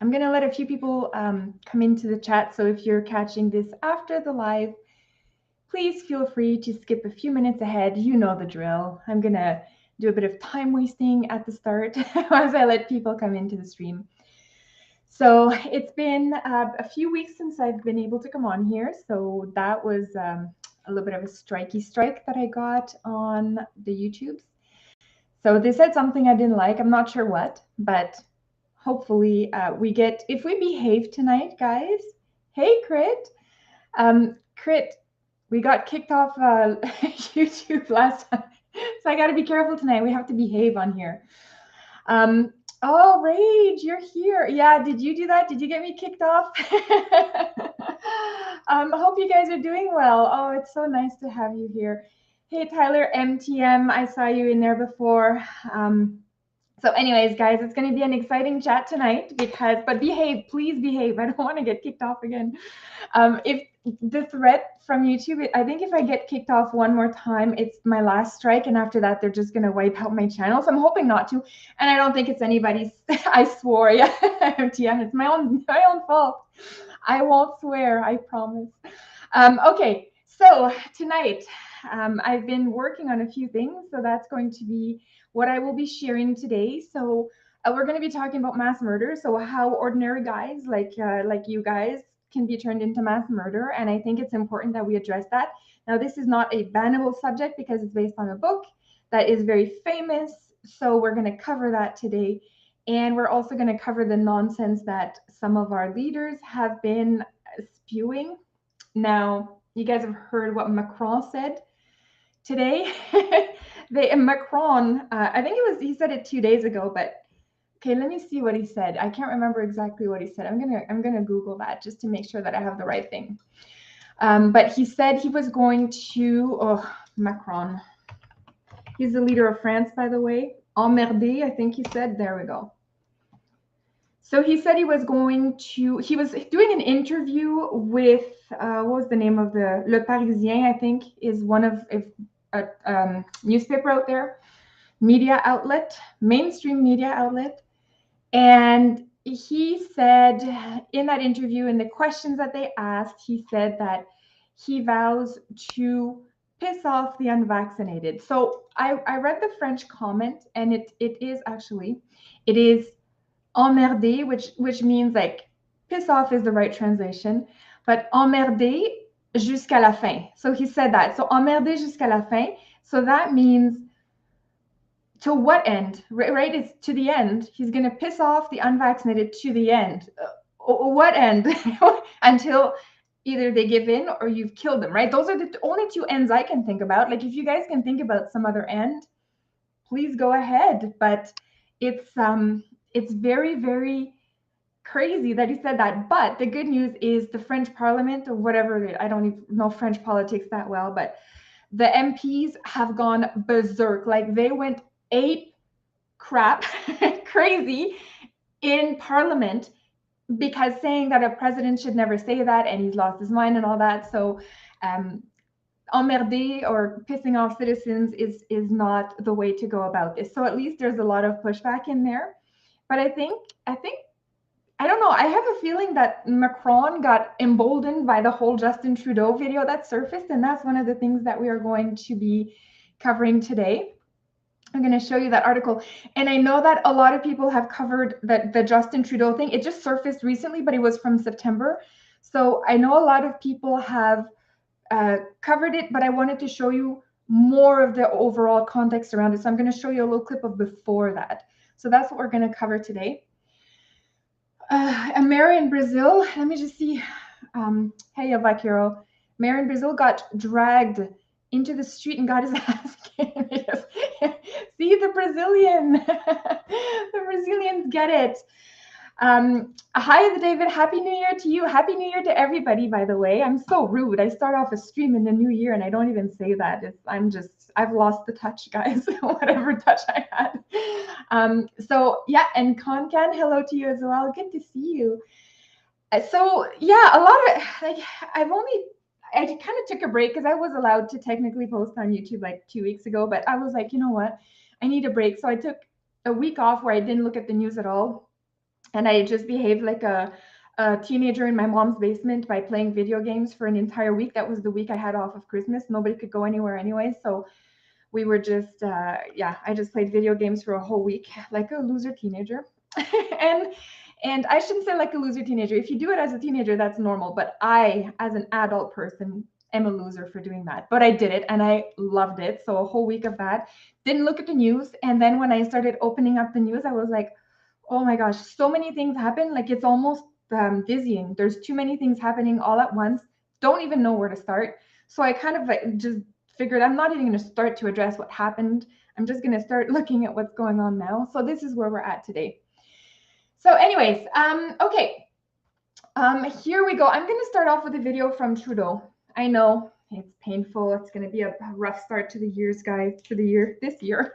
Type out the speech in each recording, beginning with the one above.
I'm going to let a few people come into the chat. So if you're catching this after the live, please feel free to skip a few minutes ahead. You know the drill. I'm going to do a bit of time wasting at the start as I let people come into the stream. So it's been a few weeks since I've been able to come on here. So that was a little bit of a strikey strike that I got on the YouTubes. So they said something I didn't like. I'm not sure what, but hopefully we get, if we behave tonight, guys. Hey, Crit. Crit, we got kicked off YouTube last time. So I got to be careful tonight. We have to behave on here. Oh, Rage, you're here. Yeah, did you do that? Did you get me kicked off? I hope you guys are doing well. Oh, it's so nice to have you here. Hey, Tyler, MTM, I saw you in there before. So anyways, guys, it's going to be an exciting chat tonight but behave, please behave. I don't want to get kicked off again. If the threat from YouTube, I think if I get kicked off one more time, it's my last strike. And after that, they're just going to wipe out my channel. So I'm hoping not to. And I don't think it's anybody's, I swore, yeah, TM, it's my own fault. I won't swear, I promise. Okay, so tonight, I've been working on a few things. So that's going to be what I will be sharing today. So we're going to be talking about mass murder. So how ordinary guys like you guys can be turned into mass murder. And I think it's important that we address that. Now, this is not a bannable subject because it's based on a book that is very famous. So we're going to cover that today. And we're also going to cover the nonsense that some of our leaders have been spewing. Now, you guys have heard what Macron said today. Macron, I think he said it 2 days ago, but okay, let me see what he said. I can't remember exactly what he said. I'm gonna Google that just to make sure that I have the right thing. But he said he was going to Macron. He's the leader of France, by the way. Emmerdé, I think he said. There we go. So he said he was doing an interview with, what was the name of Le Parisien, I think, is one of a newspaper out there, media outlet, mainstream media outlet. And he said in that interview, in the questions that they asked, he said that he vows to piss off the unvaccinated. So I read the French comment, and it is emmerder, which means like piss off is the right translation, but emmerder jusqu'à la fin. So he said that. So emmerder jusqu'à la fin. So that means to what end? Right? It's to the end. He's going to piss off the unvaccinated to the end. What end? Until either they give in or you've killed them, right? Those are the only two ends I can think about. Like if you guys can think about some other end, please go ahead. But it's very, very crazy that he said that. But the good news is the French Parliament, or whatever, I don't even know French politics that well, but the MPs have gone berserk. Like they went ape crap crazy in Parliament, because saying that a president should never say that and he's lost his mind and all that. So emmerder or pissing off citizens is not the way to go about this. So at least there's a lot of pushback in there. But I think I don't know. I have a feeling that Macron got emboldened by the whole Justin Trudeau video that surfaced, and that's one of the things that we are going to be covering today. I'm going to show you that article. And I know that a lot of people have covered the Justin Trudeau thing. It just surfaced recently, but it was from September. So I know a lot of people have covered it, but I wanted to show you more of the overall context around it. So I'm going to show you a little clip of before that. So that's what we're going to cover today. A mayor in Brazil, let me just see. Hey, Avakiro. Mayor in Brazil got dragged into the street and got his ass kicked. See, the Brazilians get it. Hi, David. Happy New Year to you. Happy New Year to everybody, by the way. I'm so rude. I start off a stream in the new year and I don't even say that. I've lost the touch, guys, whatever touch I had. So yeah, and Concan, hello to you as well. Good to see you. So yeah, a lot of like I kind of took a break because I was allowed to technically post on YouTube like 2 weeks ago, but I was like, you know what? I need a break. So I took a week off where I didn't look at the news at all. and I just behaved like a teenager in my mom's basement by playing video games for an entire week. That was the week I had off of Christmas. Nobody could go anywhere anyway, so we were just yeah, I just played video games for a whole week like a loser teenager. and and I shouldn't say like a loser teenager. If you do it as a teenager, that's normal, but I as an adult person am a loser for doing that. But I did it and I loved it. So a whole week of that. Didn't look at the news, and then when I started opening up the news, I was like, oh my gosh, so many things happen. Like it's almost dizzying. There's too many things happening all at once. Don't even know where to start. So I kind of like just figured I'm not even going to start to address what happened. I'm just going to start looking at what's going on now. So this is where we're at today. So anyways, okay. Here we go. I'm going to start off with a video from Trudeau. I know it's painful. It's going to be a rough start to the years, guys, for the year, this year.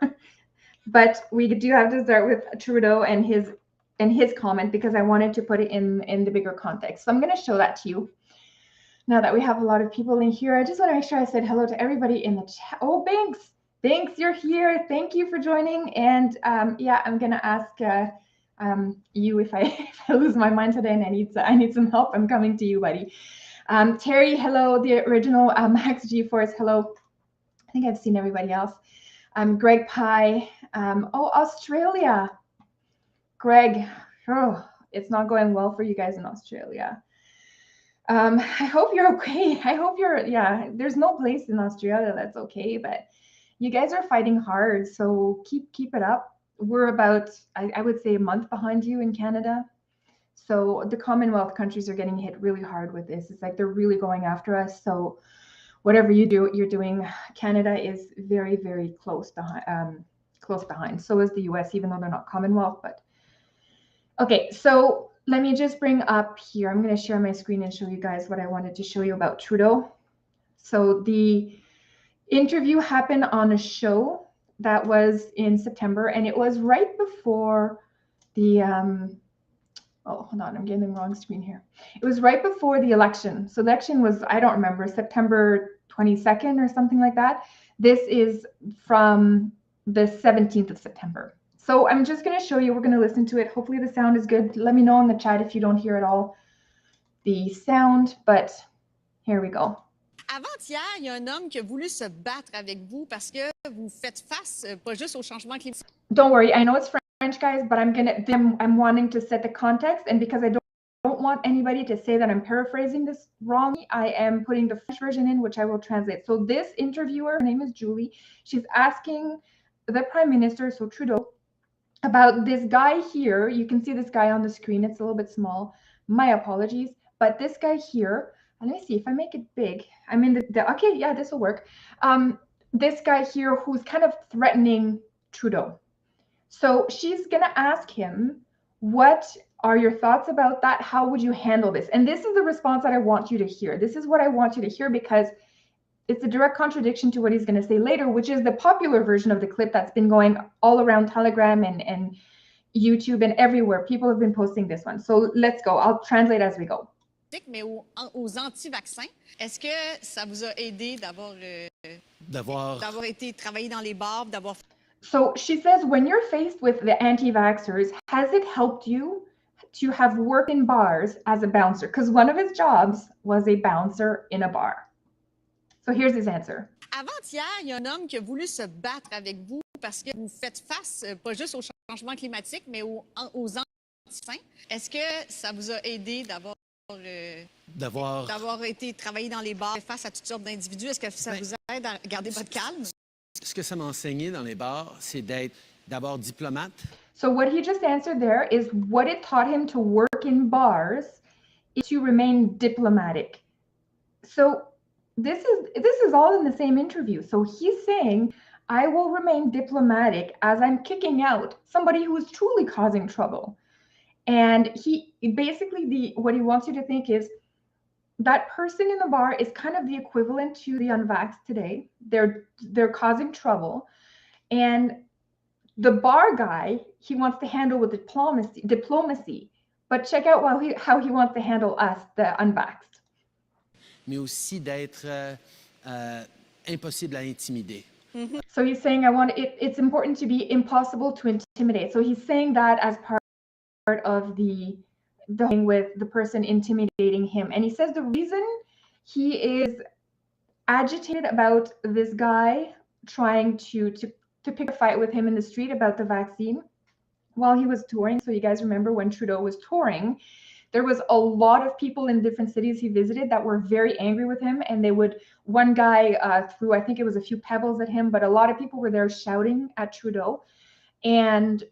But we do have to start with Trudeau and his comment because I wanted to put it in the bigger context. So I'm going to show that to you. Now that we have a lot of people in here, I just want to make sure I said hello to everybody in the chat. Oh, Banks, you're here. Thank you for joining. And yeah, I'm going to ask you if I lose my mind today and I need some help. I'm coming to you, buddy. Terry, hello. The original Max G-Force, hello. I think I've seen everybody else. Greg Pye. Oh, Australia. Greg, oh, it's not going well for you guys in Australia. I hope you're okay. I hope you're, yeah, there's no place in Australia that's okay, but you guys are fighting hard, so keep it up. We're about, I would say, a month behind you in Canada. So the Commonwealth countries are getting hit really hard with this. It's like they're really going after us. So whatever you do, you're doing. Canada is very, very close behind. Close behind. So is the US, even though they're not Commonwealth. But okay, so let me just bring up here. I'm going to share my screen and show you guys what I wanted to show you about Trudeau. So the interview happened on a show that was in September, and it was right before the oh, hold on, I'm getting the wrong screen here. It was right before the election. So the election was, I don't remember, September 22nd or something like that. This is from the 17th of September. So I'm just going to show you, we're going to listen to it. Hopefully the sound is good. Let me know in the chat if you don't hear at all the sound, but here we go. Avant-hier, il y a un homme qui a voulu se battre avec vous parce que vous faites face pas juste au changement climatique. Don't worry, I know it's French, guys, but I'm wanting to set the context, and because I don't want anybody to say that I'm paraphrasing this wrong, I am putting the French version in, which I will translate. So this interviewer, her name is Julie, she's asking the Prime Minister, so Trudeau, about this guy here. You can see this guy on the screen. It's a little bit small. My apologies. But this guy here, and let me see if I make it big. I'm in the okay, yeah, this will work. This guy here who's kind of threatening Trudeau. So she's going to ask him, what are your thoughts about that? How would you handle this? And this is the response that I want you to hear. This is what I want you to hear because it's a direct contradiction to what he's going to say later, which is the popular version of the clip that's been going all around Telegram and YouTube and everywhere. People have been posting this one. So let's go. I'll translate as we go. Mais aux anti-vaccins, est-ce que ça vous a aidé d'avoir été travaillé dans les bars, d'avoir... So she says, when you're faced with the anti-vaxxers, has it helped you to have worked in bars as a bouncer? Because one of his jobs was a bouncer in a bar. So here's his answer. Avant-hier, il y a un homme qui a voulu se battre avec vous parce que vous faites face pas juste au changement climatique, mais aux anti-vaccins. Est-ce que ça vous a aidé d'avoir été travaillé dans les bars face à toutes sortes d'individus? Est-ce que ça vous aide à garder votre calme? Ce que ça m'a enseigné dans les bars, c'est d'être d'abord diplomate. So what he just answered there is what it taught him to work in bars is to remain diplomatic. So this is all in the same interview. So he's saying, I will remain diplomatic as I'm kicking out somebody who is truly causing trouble. And he basically, what he wants you to think is that person in the bar is kind of the equivalent to the unvaxxed today. They're causing trouble. And the bar guy, he wants to handle with diplomacy. But check out how he wants to handle us, the unvaxxed. Mais aussi d'être impossible à intimider. So he's saying, it's important to be impossible to intimidate. So he's saying that as part of the thing with the person intimidating him. And he says the reason he is agitated about this guy trying to pick a fight with him in the street about the vaccine while he was touring. So you guys remember when Trudeau was touring, there was a lot of people in different cities he visited that were very angry with him, and one guy threw, I think it was a few pebbles at him, but a lot of people were there shouting at Trudeau, and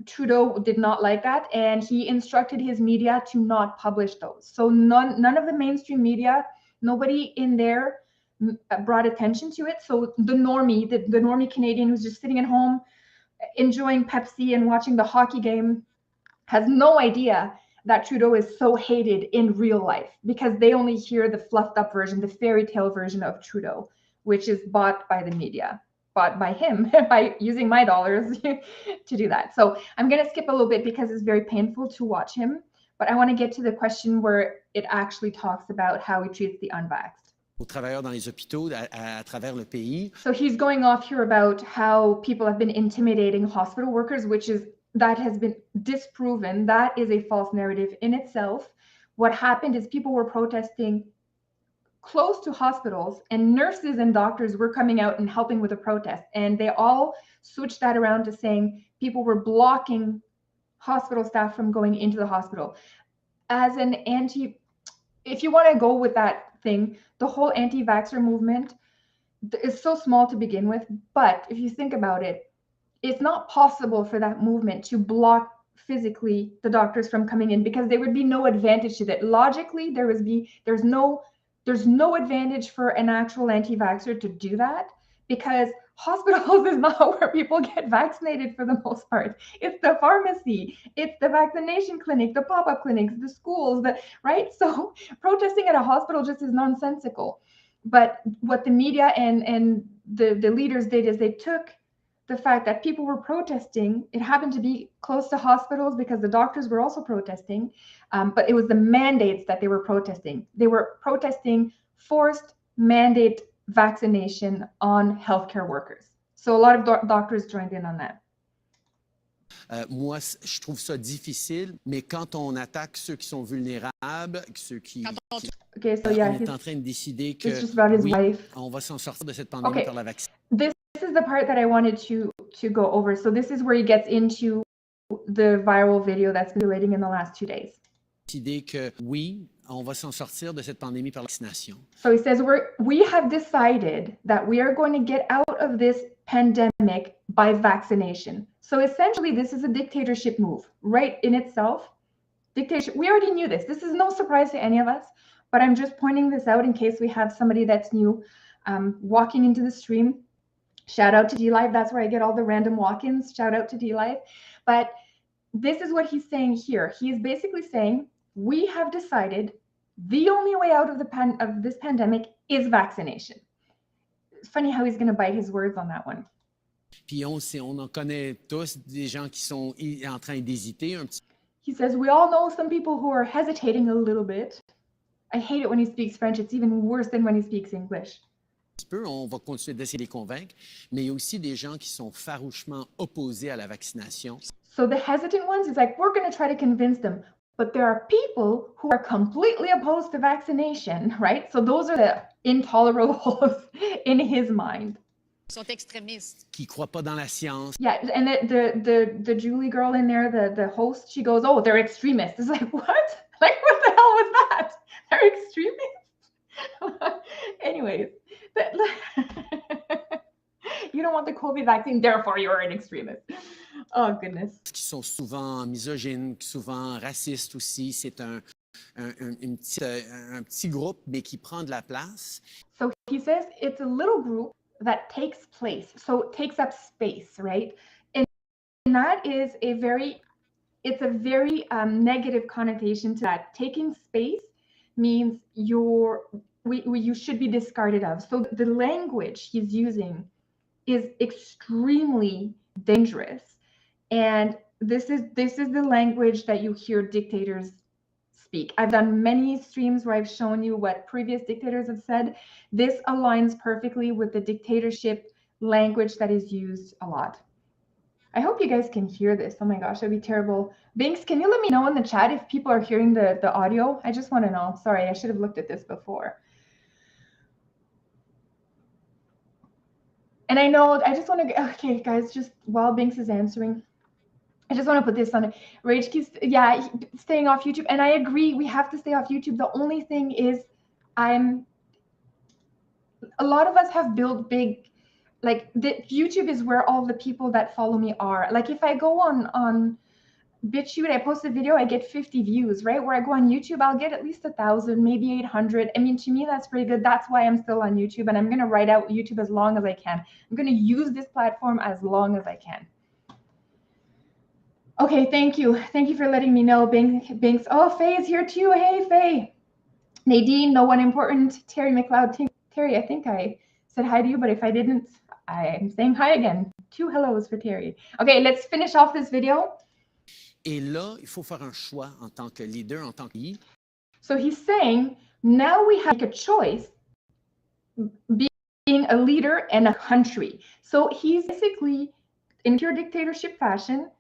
Trudeau did not like that, and he instructed his media to not publish those. So none of the mainstream media, nobody in there brought attention to it. So the normie Canadian who's just sitting at home enjoying Pepsi and watching the hockey game has no idea that Trudeau is so hated in real life, because they only hear the fluffed up version, the fairy tale version of Trudeau, which is bought by the media, bought by him by using my dollars to do that. So I'm going to skip a little bit because it's very painful to watch him, but I want to get to the question where it actually talks about how he treats the unvaxxed. Aux travailleurs dans les hôpitaux à travers le pays. So he's going off here about how people have been intimidating hospital workers, that has been disproven. That is a false narrative in itself. What happened is people were protesting close to hospitals, and nurses and doctors were coming out and helping with the protest. And they all switched that around to saying people were blocking hospital staff from going into the hospital. As an if you want to go with that thing, the whole anti-vaxxer movement is so small to begin with. But if you think about it, it's not possible for that movement to block physically the doctors from coming in, because there would be no advantage to that. Logically, there's no advantage for an actual anti-vaxxer to do that, because hospitals is not where people get vaccinated for the most part. It's the pharmacy, it's the vaccination clinic, the pop-up clinics, the schools, right? So protesting at a hospital just is nonsensical. But what the media and the leaders did is they took the fact that people were protesting. It happened to be close to hospitals because the doctors were also protesting, but it was the mandates that they were protesting. They were protesting forced mandate vaccination on healthcare workers. So a lot of doctors joined in on that. Moi, je trouve ça difficile, mais quand on attaque ceux qui sont vulnérables, ceux qui okay, so yeah, on est en train de décider que oui, on va s'en sortir de cette pandémie par la vaccination. This is the part that I wanted to go over. So this is where he gets into the viral video that's been circulating in the last 2 days. Décider que oui, on va s'en sortir de cette pandémie par la vaccination. So he says we have decided that we are going to get out of this pandemic by vaccination. So essentially, this is a dictatorship move, right in itself. Dictatorship. We already knew this. This is no surprise to any of us, but I'm just pointing this out in case we have somebody that's new walking into the stream. Shout out to D-Live. That's where I get all the random walk-ins. Shout out to D-Live. But this is what he's saying here. He is basically saying, we have decided the only way out of this pandemic is vaccination. It's funny how he's going to bite his words on that one. Puis on en connaît tous des gens qui sont en train d'hésiter un petit. He says, we all know some people who are hesitating a little bit. I hate it when he speaks French. It's even worse than when he speaks English. On va continuer d'essayer de les convaincre, mais il y a aussi des gens qui sont farouchement opposés à la vaccination. So the hesitant ones, it's like, we're going to try to convince them. But there are people who are completely opposed to vaccination, right? So those are the intolerables in his mind. Ils sont extrémistes. Qui croient pas dans la science. Yeah, and the Julie girl in there, the host, she goes, oh, they're extremists. It's like, what? Like, what the hell was that? They're extremists? Anyways. You don't want the COVID vaccine, therefore you're an extremist. Oh, goodness. Qui sont souvent misogynes, souvent racistes aussi. C'est un petit groupe, mais qui prend de la place. So he says it's a little group that takes place. So it takes up space, right? And that is a very negative connotation to that. Taking space means you should be discarded of. So the language he's using is extremely dangerous. And this is the language that you hear dictators speak. I've done many streams where I've shown you what previous dictators have said. This aligns perfectly with the dictatorship language that is used a lot. I hope you guys can hear this. Oh my gosh, that'd be terrible. Binks, can you let me know in the chat if people are hearing the audio? I just want to know. Sorry, I should have looked at this before. And I know, I just want to, okay, guys, just while Binks is answering, I just want to put this on. Rage keeps, yeah, staying off YouTube. And I agree, we have to stay off YouTube. The only thing is, a lot of us have built big, like YouTube is where all the people that follow me are. Like if I go on BitChute, I post a video, I get 50 views, right? Where I go on YouTube, I'll get at least 1,000, maybe 800. I mean, to me, that's pretty good. That's why I'm still on YouTube, and I'm going to ride out YouTube as long as I can. I'm going to use this platform as long as I can. Okay, thank you. Thank you for letting me know, Binks. Oh, Faye is here too. Hey, Faye. Nadine, no one important. Terry McLeod. Terry, I think I said hi to you, but if I didn't, I'm saying hi again. 2 hellos for Terry. Okay, let's finish off this video. Et là, il faut faire un choix en tant que leader, en tant que pays. So he's saying, now we have to make a choice being a leader and a country. So he's basically, in pure dictatorship fashion,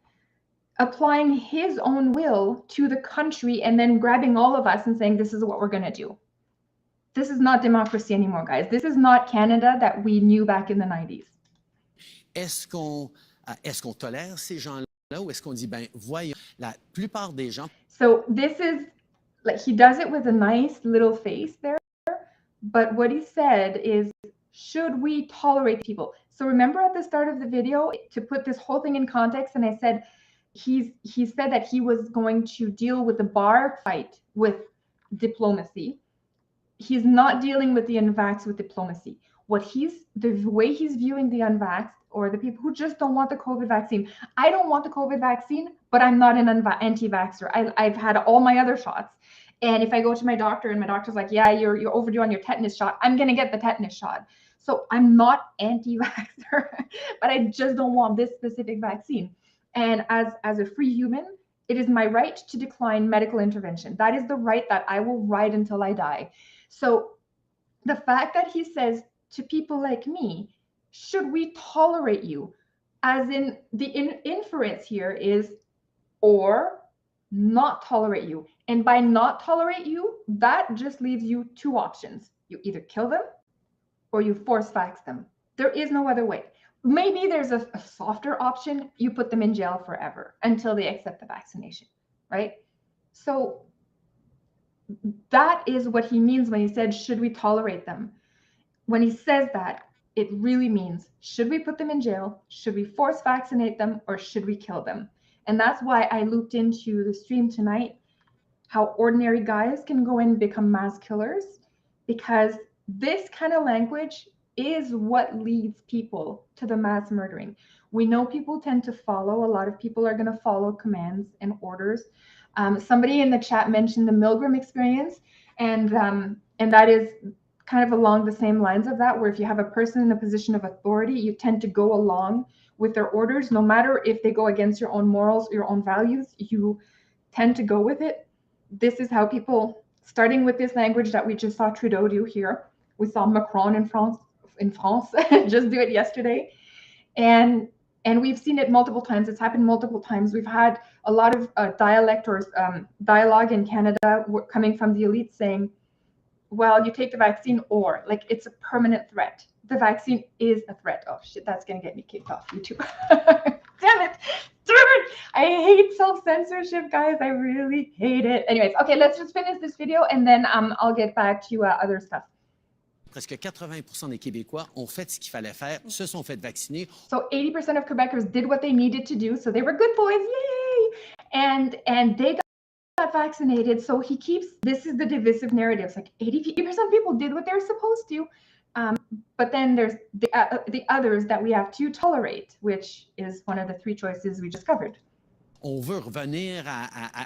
applying his own will to the country and then grabbing all of us and saying, this is what we're going to do. This is not democracy anymore, guys. This is not Canada that we knew back in the 90s. Est-ce qu'on tolère ces gens-là ou est-ce qu'on dit, ben voyons, la plupart des gens... So this is, like, he does it with a nice little face there, but what he said is, should we tolerate people? So remember at the start of the video, to put this whole thing in context, and I said, he said that he was going to deal with the bar fight with diplomacy. He's not dealing with the unvaxxed with diplomacy. The way he's viewing the unvaxxed, or the people who just don't want the COVID vaccine. I don't want the COVID vaccine, but I'm not an anti-vaxxer. I've had all my other shots. And if I go to my doctor and my doctor's like, yeah, you're overdue on your tetanus shot, I'm going to get the tetanus shot. So I'm not anti-vaxxer, but I just don't want this specific vaccine. And as a free human, it is my right to decline medical intervention. That is the right that I will ride until I die. So the fact that he says to people like me, should we tolerate you? As in the inference here is, or not tolerate you. And by not tolerate you, that just leaves you 2 options. You either kill them or you force vax them. There is no other way. Maybe there's a softer option. You put them in jail forever until they accept the vaccination, right? So that is what he means when he said, should we tolerate them? When he says that, it really means, should we put them in jail? Should we force vaccinate them, or should we kill them? And that's why I looped into the stream tonight, how ordinary guys can go in and become mass killers, because this kind of language is what leads people to the mass murdering. We know people tend to follow. A lot of people are going to follow commands and orders. Somebody in the chat mentioned the Milgram experience, and that is kind of along the same lines of that, where if you have a person in a position of authority, you tend to go along with their orders, no matter if they go against your own morals, your own values, you tend to go with it. This is how people, starting with this language that we just saw Trudeau do here, we saw Macron in France just do it yesterday, and we've seen it multiple times. It's happened multiple times. We've had a lot of dialogue in Canada coming from the elite saying, well, you take the vaccine, or like it's a permanent threat. The vaccine is a threat. Oh shit, that's gonna get me kicked off YouTube. Damn it. I hate self-censorship, guys. I really hate it. Anyways, okay, let's just finish this video and then I'll get back to other stuff. Presque 80% des Québécois ont fait ce qu'il fallait faire, se sont fait vacciner. So 80% of Quebecers did what they needed to do. So they were good boys, yay! And they got vaccinated. So he keeps, this is the divisive narrative. It's like 80% of people did what they're supposed to. But then there's the others that we have to tolerate, which is one of the 3 choices we just covered. On veut revenir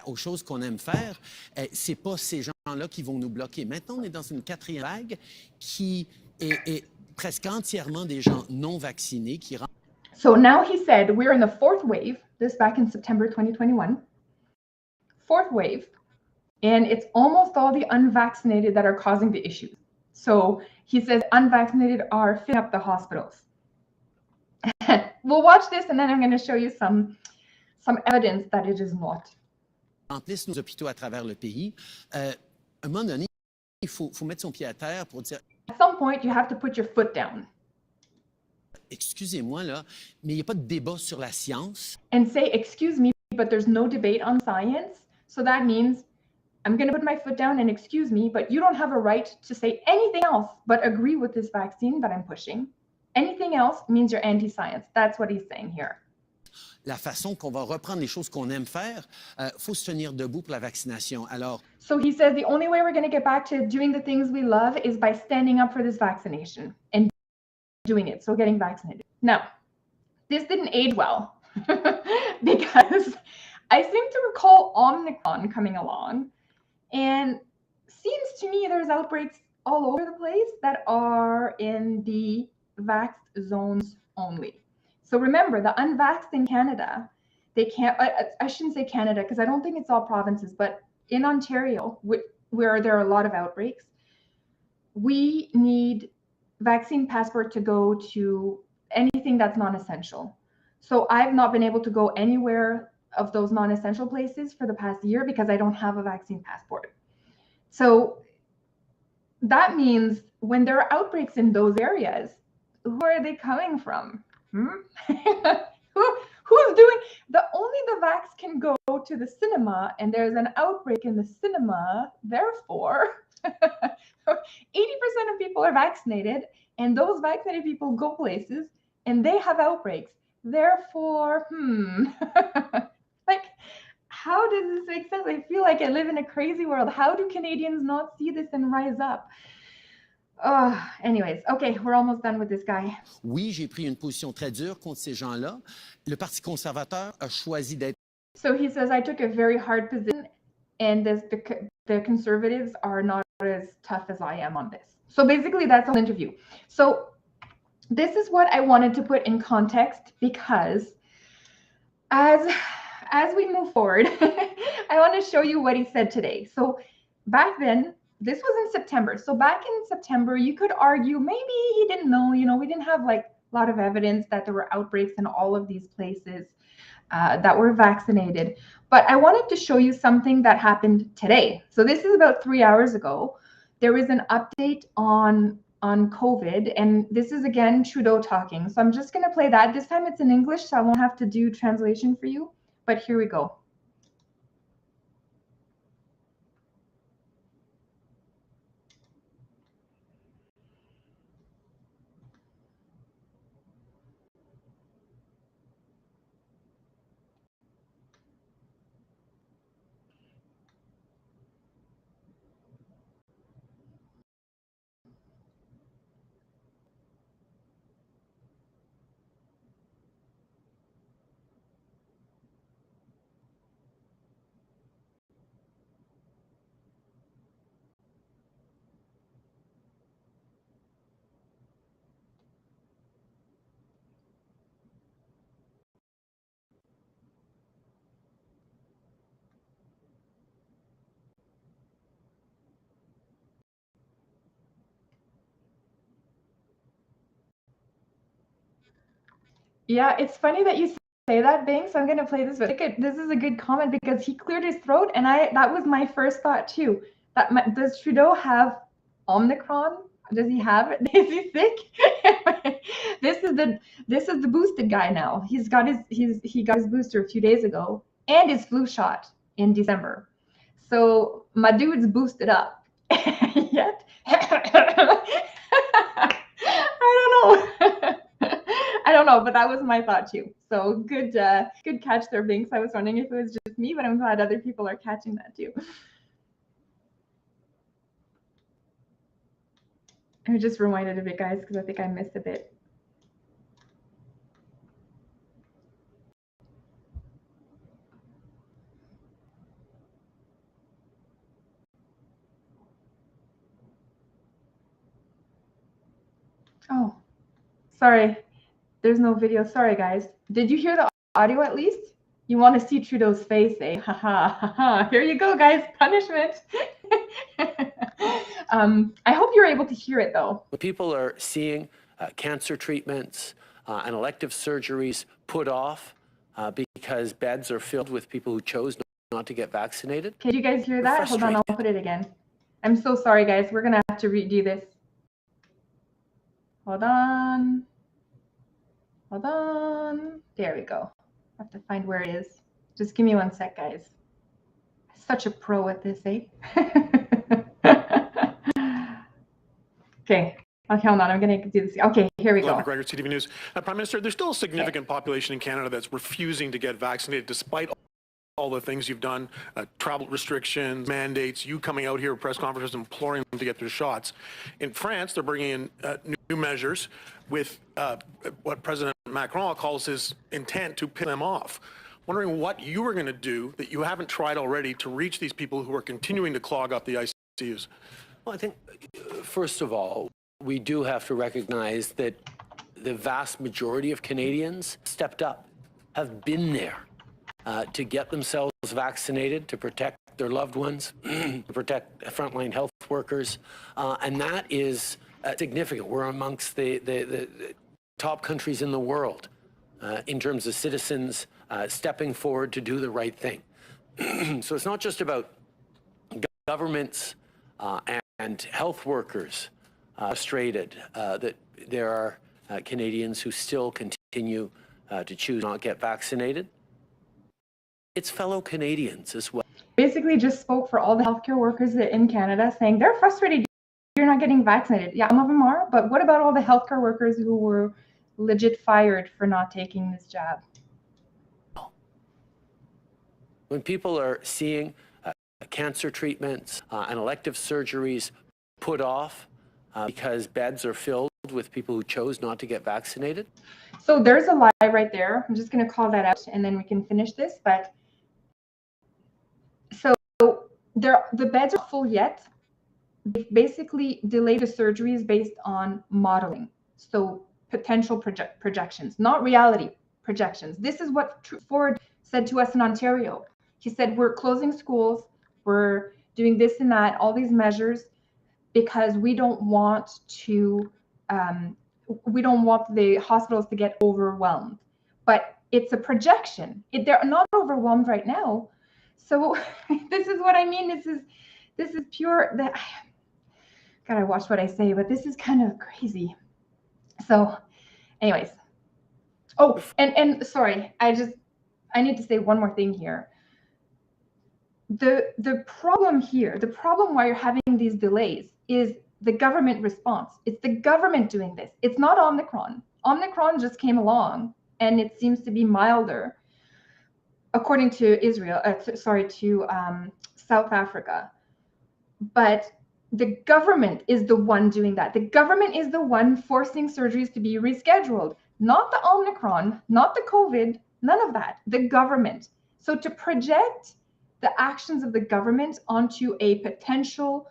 aux choses qu'on aime faire. C'est pas ces gens-là qui vont nous bloquer. Maintenant, on est dans une 4e vague qui est presque entièrement des gens non vaccinés qui rentrent. So now he said we're in the 4th wave. This back in September 2021. 4th wave, and it's almost all the unvaccinated that are causing the issues. So he says unvaccinated are filling up the hospitals. we'll watch this and then I'm going to show you some evidence that it is not. Remplissent nos hôpitaux à travers le pays. À un moment donné, il faut mettre son pied à terre pour dire At some point, you have to put your foot down. Excusez-moi, là, mais il n'y a pas de débat sur la science. And say, excuse me, but there's no debate on science. So that means I'm going to put my foot down and excuse me, but you don't have a right to say anything else but agree with this vaccine that I'm pushing. Anything else means you're anti-science. That's what he's saying here. La façon qu'on va reprendre les choses qu'on aime faire, faut se tenir debout pour la vaccination. Alors, so he says the only way we're going to get back to doing the things we love is by standing up for this vaccination and doing it, so getting vaccinated. Now, this didn't age well because I seem to recall Omicron coming along, and seems to me there's outbreaks all over the place that are in the vaxxed zones only. So remember, the unvaxxed in Canada, they can't, I shouldn't say Canada because I don't think it's all provinces, but in Ontario, where there are a lot of outbreaks, we need vaccine passport to go to anything that's non-essential. So I've not been able to go anywhere of those non-essential places for the past year because I don't have a vaccine passport. So that means when there are outbreaks in those areas, who are they coming from? Who's doing only the vax can go to the cinema, and there's an outbreak in the cinema, therefore 80% of people are vaccinated, and those vaccinated people go places and they have outbreaks, therefore like, how does this make sense? I feel like I live in a crazy world. How do Canadians not see this and rise up? Anyways, okay, we're almost done with this guy. Oui, j'ai pris une position très dure contre ces gens-là. Le Parti conservateur a choisi d'être. So he says, I took a very hard position, and the conservatives are not as tough as I am on this. So basically, that's the whole interview. So this is what I wanted to put in context, because as we move forward, I want to show you what he said today. So back then, this was in September. So back in September, you could argue maybe he didn't know, we didn't have like a lot of evidence that there were outbreaks in all of these places that were vaccinated. But I wanted to show you something that happened today. So this is about 3 hours ago. There was an update on COVID, and this is again Trudeau talking. So I'm just going to play that. This time it's in English, so I won't have to do translation for you. But here we go. Yeah, it's funny that you say that, Bing. So I'm going to play this. This is a good comment because he cleared his throat, and that was my first thought too. Does Trudeau have Omicron? Does he have it? Is he sick? This is the boosted guy now. He got his booster a few days ago and his flu shot in December. So my dude's boosted up. Yet I don't know, but that was my thought too. So good catch there, Binks. I was wondering if it was just me, but I'm glad other people are catching that too. I just rewinded a bit, guys, because I think I missed a bit. Oh, sorry. There's no video. Sorry, guys. Did you hear the audio at least? You want to see Trudeau's face, eh? Ha ha ha ha. Here you go, guys. Punishment. I hope you're able to hear it, though. People are seeing cancer treatments, and elective surgeries put off because beds are filled with people who chose not to get vaccinated. Can you guys hear that? Hold on, I'll put it again. I'm so sorry, guys. We're going to have to redo this. Hold on. Hold on. There we go. I have to find where it is. Just give me 1 sec, guys. Such a pro at this, eh? Okay. Okay, hold on. I'm going to do this. Okay, here we go. McGregor, CTV News. Prime Minister, there's still a significant population in Canada that's refusing to get vaccinated despite all the things you've done, travel restrictions, mandates, you coming out here at press conferences imploring them to get their shots. In France, they're bringing in new measures with what President Macron calls his intent to pin them off. Wondering what you were going to do that you haven't tried already to reach these people who are continuing to clog up the ICUs. Well, I think, first of all, we do have to recognize that the vast majority of Canadians stepped up, have been there to get themselves vaccinated, to protect their loved ones, to protect frontline health workers, and that is significant. We're amongst the top countries in the world in terms of citizens stepping forward to do the right thing. So it's not just about governments and health workers frustrated that there are Canadians who still continue to choose not get vaccinated. It's fellow Canadians as well. Basically just spoke for all the healthcare workers in Canada, saying they're frustrated you're not getting vaccinated. Yeah, some of them are, but what about all the healthcare workers who were legit fired for not taking this jab? When people are seeing cancer treatments and elective surgeries put off because beds are filled with people who chose not to get vaccinated. So there's a lie right there. I'm just going to call that out and then we can finish this. But so the beds are full yet. They've basically delayed the surgeries based on modeling. So potential projections, not reality, projections. This is what Ford said to us in Ontario. He said, we're closing schools, we're doing this and that, all these measures, because we don't want the hospitals to get overwhelmed. But it's a projection. They're not overwhelmed right now. So this is what I mean. This is pure. Gotta watch what I say, but this is kind of crazy. So, anyways. Oh, and sorry, I need to say one more thing here. The problem here, the problem why you're having these delays is the government response. It's the government doing this. It's not Omicron. Omicron just came along and it seems to be milder, according to South Africa. But the government is the one doing that. The government is the one forcing surgeries to be rescheduled, not the Omicron, not the COVID, none of that, the government. So to project the actions of the government onto a potential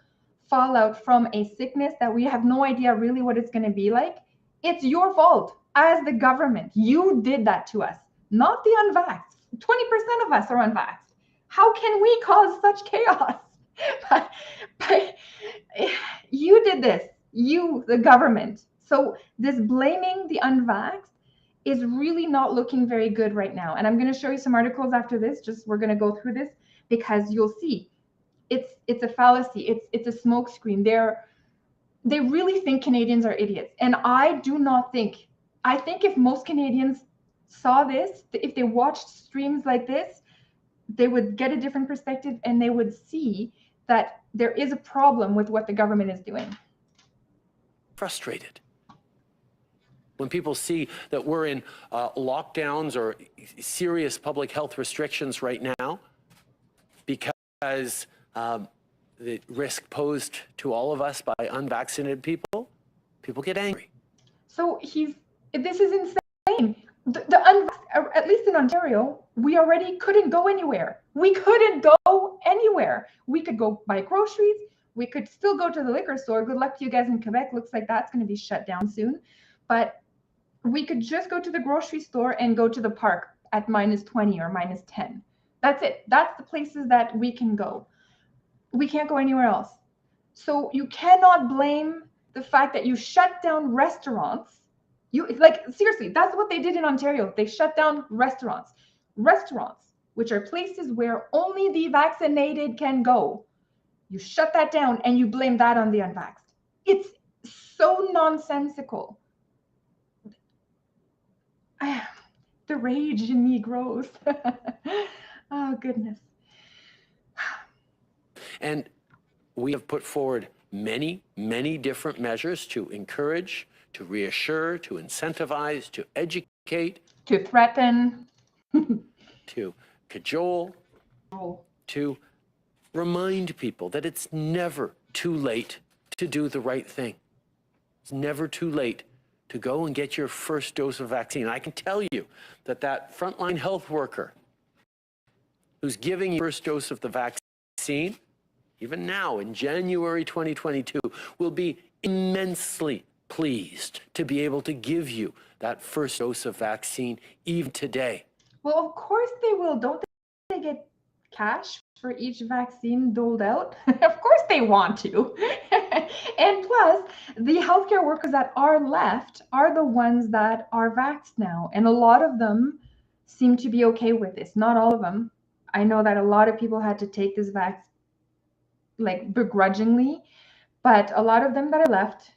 fallout from a sickness that we have no idea really what it's going to be like, it's your fault as the government. You did that to us, not the unvaxxed. 20% of us are unvaxxed. How can we cause such chaos? But you did this, you, the government. So this blaming the unvaxxed is really not looking very good right now. And I'm going to show you some articles after this. We're going to go through this because you'll see it's a fallacy. It's a smokescreen. They really think Canadians are idiots. And I do not think, I think if most Canadians saw this, if they watched streams like this, they would get a different perspective and they would see that there is a problem with what the government is doing. Frustrated. When people see that we're in lockdowns or serious public health restrictions right now because the risk posed to all of us by unvaccinated people get angry. So this is insane. At least in Ontario, we already couldn't go anywhere. We couldn't go anywhere. We could go buy groceries. We could still go to the liquor store. Good luck to you guys in Quebec. Looks like that's going to be shut down soon. But we could just go to the grocery store and go to the park at -20 or -10. That's it. That's the places that we can go. We can't go anywhere else. So you cannot blame the fact that you shut down restaurants Like, seriously, that's what they did in Ontario. They shut down restaurants. Restaurants, which are places where only the vaccinated can go. You shut that down and you blame that on the unvaxxed. It's so nonsensical. The rage in me grows. Oh, goodness. And we have put forward many, many different measures to encourage, to reassure, to incentivize, to educate, To threaten. to cajole, to remind people that it's never too late to do the right thing. It's never too late to go and get your first dose of vaccine. I can tell you that that frontline health worker who's giving you your first dose of the vaccine, even now in January 2022, will be immensely pleased to be able to give you that first dose of vaccine even today. Well, of course they will. Don't they get cash for each vaccine doled out? Of course they want to. And plus, the healthcare workers that are left are the ones that are vaxxed now. And a lot of them seem to be okay with this. Not all of them. I know that a lot of people had to take this vax like begrudgingly, but a lot of them that are left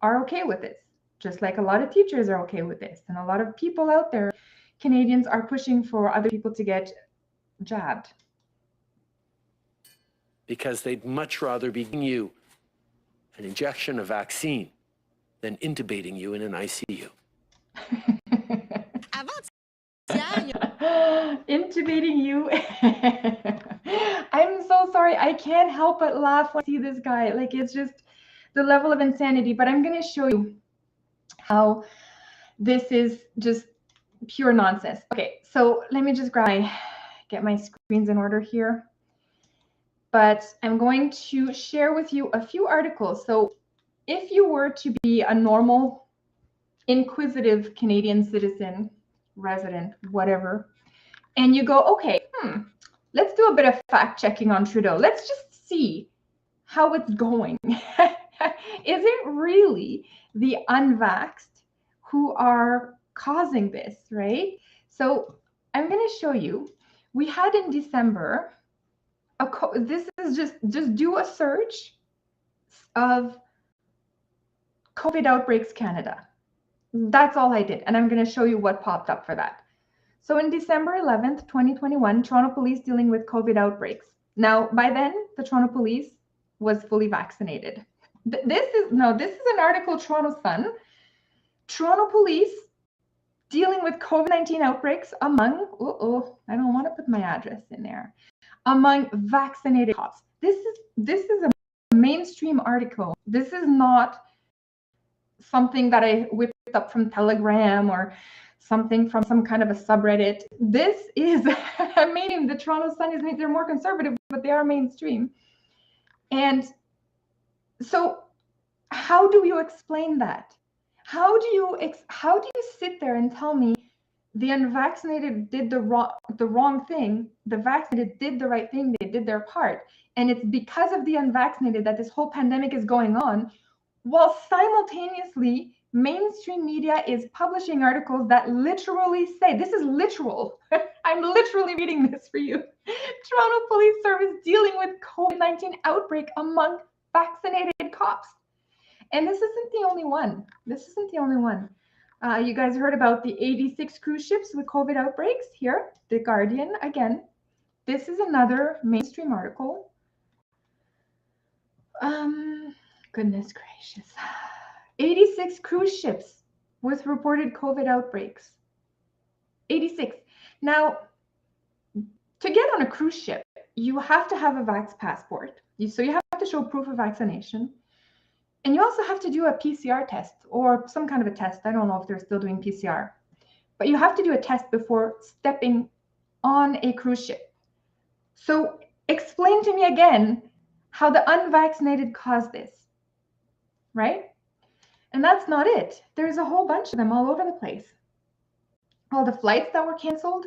are okay with this. Just like a lot of teachers are okay with this. And a lot of people out there, Canadians, are pushing for other people to get jabbed. Because they'd much rather be giving you an injection of vaccine than intubating you in an ICU. Intubating you. I'm so sorry. I can't help but laugh when I see this guy. Like, it's just the level of insanity. But I'm going to show you how this is just pure nonsense. Okay, so let me just get my screens in order here. But I'm going to share with you a few articles. So if you were to be a normal, inquisitive Canadian citizen, resident, whatever, and you go, okay, let's do a bit of fact checking on Trudeau. Let's just see how it's going. Is it really the unvaxxed who are causing this, right? So I'm going to show you. We had in December, this is just do a search of COVID outbreaks Canada. That's all I did. And I'm going to show you what popped up for that. So in December 11th, 2021, Toronto police dealing with COVID outbreaks. Now, by then, the Toronto police was fully vaccinated. This is an article, Toronto Sun. Toronto police dealing with COVID-19 outbreaks among, I don't want to put my address in there, among vaccinated cops. This is a mainstream article. This is not something that I whipped up from Telegram or something from some kind of a subreddit. This is a mainstream. The Toronto Sun is, they're more conservative, but they are mainstream. And so how do you explain that? How do you sit there and tell me the unvaccinated did the wrong thing, the vaccinated did the right thing, they did their part, and it's because of the unvaccinated that this whole pandemic is going on, while simultaneously mainstream media is publishing articles that literally say, this is literal, I'm literally reading this for you, Toronto Police Service dealing with COVID-19 outbreak among vaccinated cops. And this isn't the only one. You guys heard about the 86 cruise ships with COVID outbreaks here, The Guardian again. This is another mainstream article. Goodness gracious. 86 cruise ships with reported COVID outbreaks. 86. Now, to get on a cruise ship, you have to have a vax passport. So you have to show proof of vaccination. And you also have to do a PCR test or some kind of a test. I don't know if they're still doing PCR. But you have to do a test before stepping on a cruise ship. So explain to me again how the unvaccinated caused this, right? And that's not it. There's a whole bunch of them all over the place. All the flights that were canceled.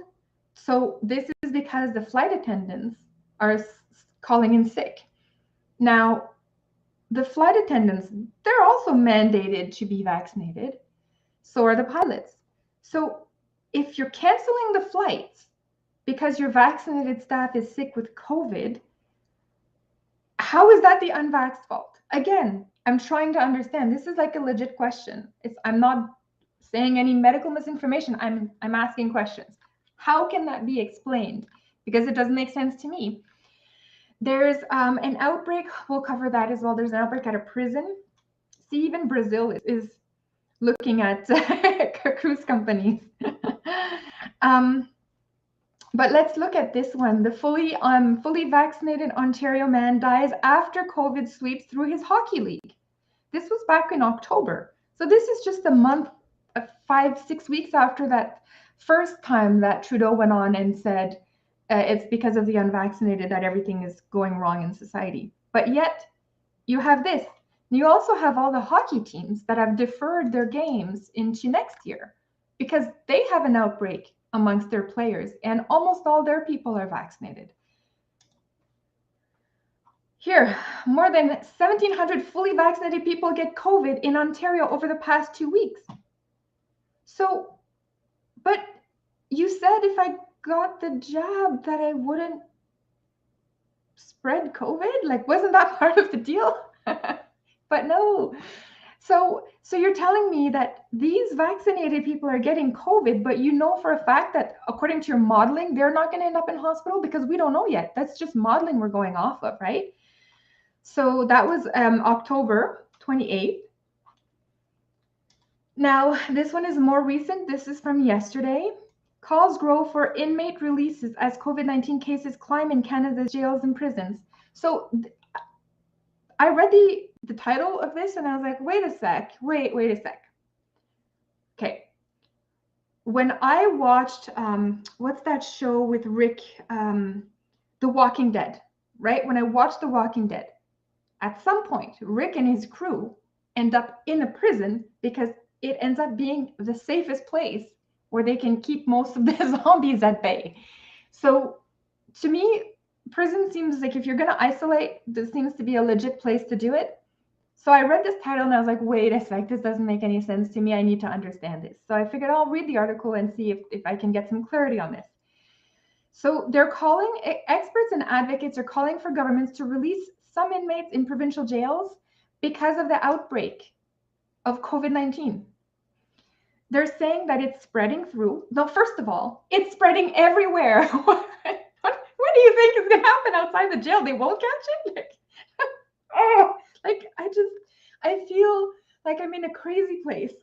So this is because the flight attendants are calling in sick. Now, the flight attendants, they're also mandated to be vaccinated. So are the pilots. So if you're canceling the flights because your vaccinated staff is sick with COVID, how is that the unvaxxed fault? Again, I'm trying to understand. This is like a legit question. I'm not saying any medical misinformation. I'm asking questions. How can that be explained? Because it doesn't make sense to me. There's an outbreak. We'll cover that as well. There's an outbreak at a prison. See, even Brazil is looking at cruise companies. But let's look at this one. The fully vaccinated Ontario man dies after COVID sweeps through his hockey league. This was back in October. So this is just a month, 5-6 weeks after that first time that Trudeau went on and said it's because of the unvaccinated that everything is going wrong in society. But yet you have this. You also have all the hockey teams that have deferred their games into next year because they have an outbreak amongst their players, and almost all their people are vaccinated. Here, more than 1,700 fully vaccinated people get COVID in Ontario over the past 2 weeks. So, but you said if I got the jab that I wouldn't spread COVID? Like, wasn't that part of the deal? But no. So you're telling me that these vaccinated people are getting COVID, but you know for a fact that according to your modeling, they're not going to end up in hospital because we don't know yet. That's just modeling we're going off of, right? So that was October 28th. Now, this one is more recent. This is from yesterday. Calls grow for inmate releases as COVID-19 cases climb in Canada's jails and prisons. So I read the title of this and I was like, wait a sec. Okay. When I watched, what's that show with Rick, The Walking Dead, right? When I watched The Walking Dead, at some point, Rick and his crew end up in a prison because it ends up being the safest place where they can keep most of the zombies at bay. So to me, prison seems like if you're going to isolate, this seems to be a legit place to do it. So I read this title and I was like, wait a sec, this doesn't make any sense to me. I need to understand this. So I figured I'll read the article and see if I can get some clarity on this. So they're calling, experts and advocates are calling for governments to release some inmates in provincial jails because of the outbreak of COVID-19. They're saying that it's spreading through. No, first of all, it's spreading everywhere. What do you think is going to happen outside the jail? They won't catch it? I feel like I'm in a crazy place.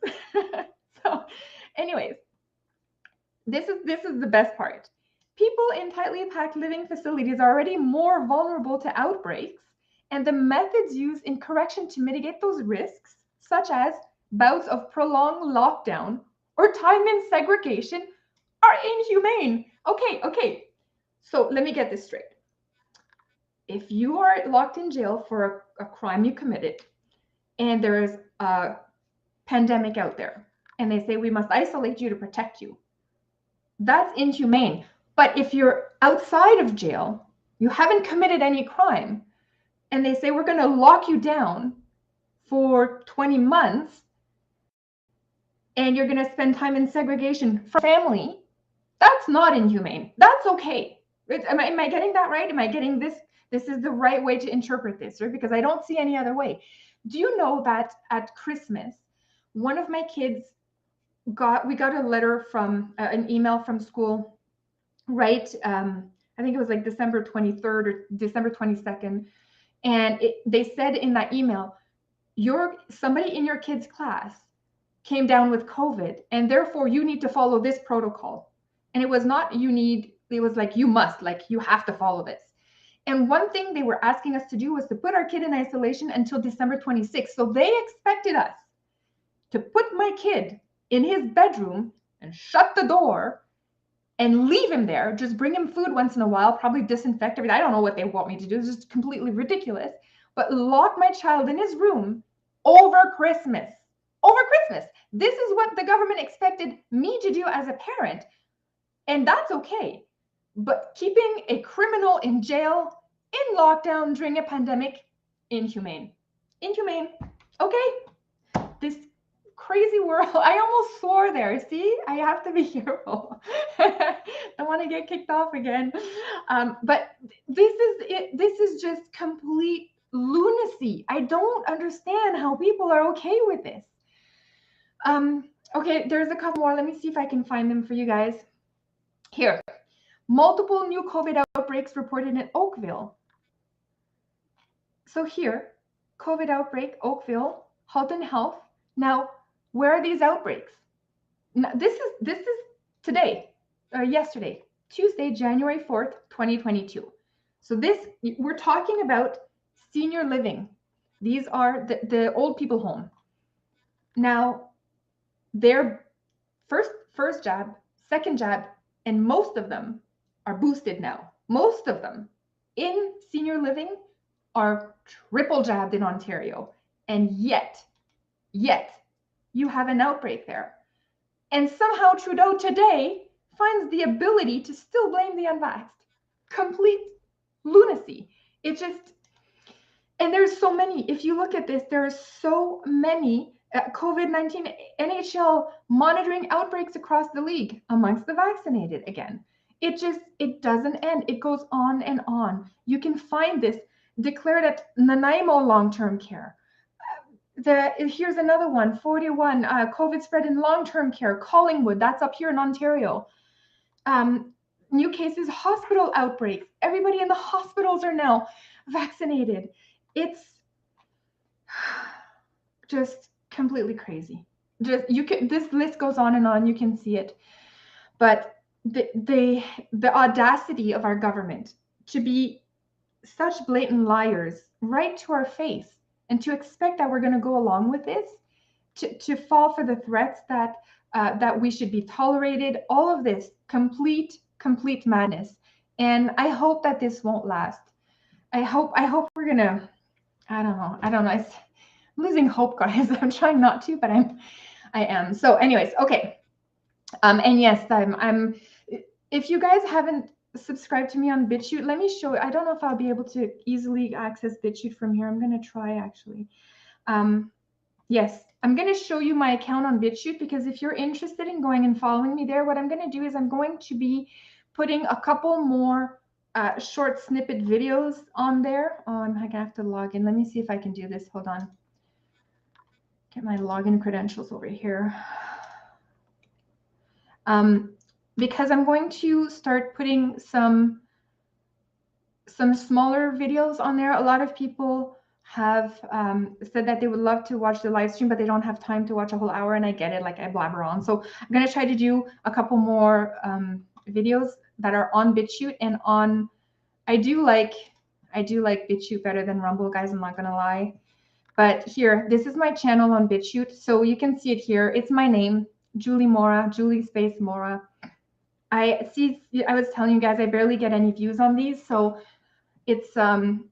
So anyways, this is the best part. People in tightly packed living facilities are already more vulnerable to outbreaks, and the methods used in correction to mitigate those risks, such as bouts of prolonged lockdown or time in segregation, are inhumane. Okay. So let me get this straight. If you are locked in jail for a crime you committed, and there's a pandemic out there, and they say we must isolate you to protect you, that's inhumane. But if you're outside of jail, you haven't committed any crime, and they say we're going to lock you down for 20 months, and you're going to spend time in segregation for family, that's not inhumane. That's okay. Am I getting that right? Am I getting this? This is the right way to interpret this, right? Because I don't see any other way. Do you know that at Christmas, one of my kids we got a letter from an email from school, right? I think it was like December 23rd or December 22nd. And they said in that email, somebody in your kid's class came down with COVID, and therefore you need to follow this protocol. And it was not it was like you must, like you have to follow this. And one thing they were asking us to do was to put our kid in isolation until December 26th. So they expected us to put my kid in his bedroom and shut the door and leave him there, just bring him food once in a while, probably disinfect everything. I don't know what they want me to do. It's just completely ridiculous. But lock my child in his room over Christmas. Over Christmas. This is what the government expected me to do as a parent. And that's okay. But keeping a criminal in jail, in lockdown during a pandemic, inhumane. Inhumane. Okay. This crazy world. I almost swore there. See, I have to be careful. Don't want to get kicked off again. But this is it. This is just complete lunacy. I don't understand how people are okay with this. Okay, there's a couple more. Let me see if I can find them for you guys. Here, multiple new COVID outbreaks reported in Oakville. So here, COVID outbreak, Oakville, Halton Health. Now, where are these outbreaks? Now, this is today, or yesterday, Tuesday, January 4th, 2022. So this, we're talking about senior living. These are the old people home. Now, their first jab, second jab, and most of them are boosted now. Most of them in senior living are triple jabbed in Ontario. And yet you have an outbreak there. And somehow Trudeau today finds the ability to still blame the unvaxxed. Complete lunacy. It just, and there's so many. If you look at this, there are so many COVID-19 NHL monitoring outbreaks across the league amongst the vaccinated again. It doesn't end. It goes on and on. You can find this declared at Nanaimo long-term care. Here's another one, 41, COVID spread in long-term care, Collingwood, that's up here in Ontario. New cases, hospital outbreaks. Everybody in the hospitals are now vaccinated. It's just completely crazy. This list goes on and on, you can see it. But the audacity of our government to be such blatant liars right to our face, and to expect that we're going to go along with this, to fall for the threats that we should be tolerated, all of this complete madness. And I hope that this won't last. I hope we're gonna, I don't know. I'm losing hope, guys. I'm trying not to, but I am. So anyways, okay. And yes, I'm if you guys haven't subscribe to me on BitChute. Let me show you. I don't know if I'll be able to easily access BitChute from here. I'm going to try actually. Yes, I'm going to show you my account on BitChute, because if you're interested in going and following me there, what I'm going to do is I'm going to be putting a couple more short snippet videos on there. Oh, I'm going to have to log in. Let me see if I can do this. Hold on. Get my login credentials over here. Because I'm going to start putting some smaller videos on there. A lot of people have said that they would love to watch the live stream, but they don't have time to watch a whole hour, and I get it, like I blabber on. So I'm going to try to do a couple more videos that are on BitChute and on, I do like BitChute better than Rumble, guys, I'm not going to lie. But here, this is my channel on BitChute. So you can see it here. It's my name, Julie Mora, Julie space Mora. I was telling you guys, I barely get any views on these. So it's, I'm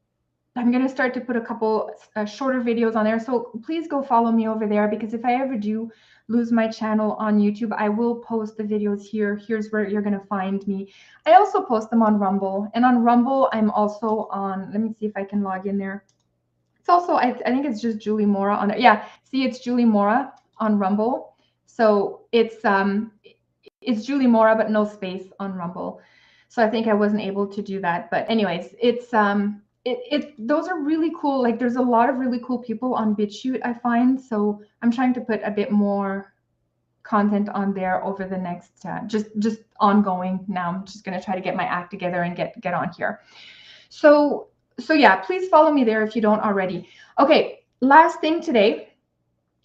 going to start to put a couple shorter videos on there. So please go follow me over there, because if I ever do lose my channel on YouTube, I will post the videos here. Here's where you're going to find me. I also post them on Rumble. And on Rumble, I'm also on, let me see if I can log in there. It's also, I think it's just Julie Mora on it. Yeah, see, it's Julie Mora on Rumble. So it's Julie Mora, but no space on Rumble. So I think I wasn't able to do that. But anyways, it's those are really cool. Like, there's a lot of really cool people on BitChute, I find. So I'm trying to put a bit more content on there over the next just ongoing. Now I'm just going to try to get my act together and get on here. So yeah, please follow me there if you don't already. Okay, last thing today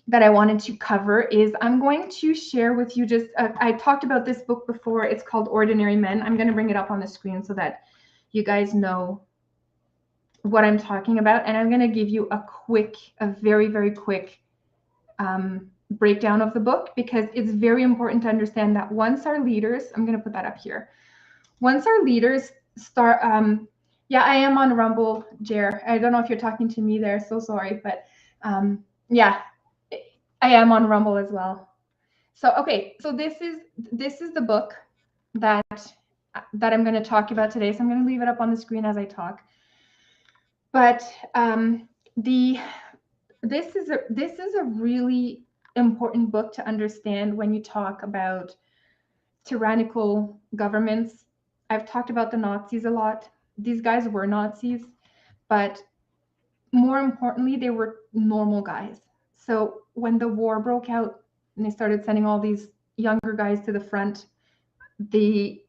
that I wanted to cover is I'm going to share with you just, I talked about this book before. It's called Ordinary Men. I'm going to bring it up on the screen so that you guys know what I'm talking about. And I'm going to give you a very, very quick breakdown of the book, because it's very important to understand that once our leaders, I'm going to put that up here. Once our leaders start, yeah, I am on Rumble, Jer. I don't know if you're talking to me there, so sorry, but yeah, I am on Rumble as well. So, okay, so this is the book that I'm going to talk about today. So I'm going to leave it up on the screen as I talk. But this is a really important book to understand when you talk about tyrannical governments. I've talked about the Nazis a lot. These guys were Nazis, but more importantly, they were normal guys. So when the war broke out and they started sending all these younger guys to the front, they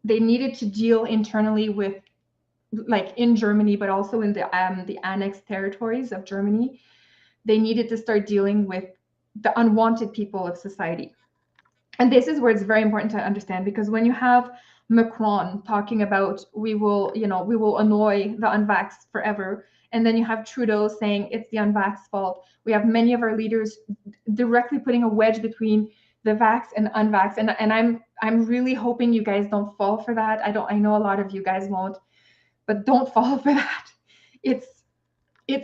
needed to deal internally with, like in Germany, but also in the annexed territories of Germany. They needed to start dealing with the unwanted people of society. And this is where it's very important to understand, because when you have Macron talking about we will annoy the unvaxxed forever, and then you have Trudeau saying it's the unvaxxed fault. We have many of our leaders directly putting a wedge between the vax and unvaxxed, and I'm really hoping you guys don't fall for that. I know a lot of you guys won't, but don't fall for that. It's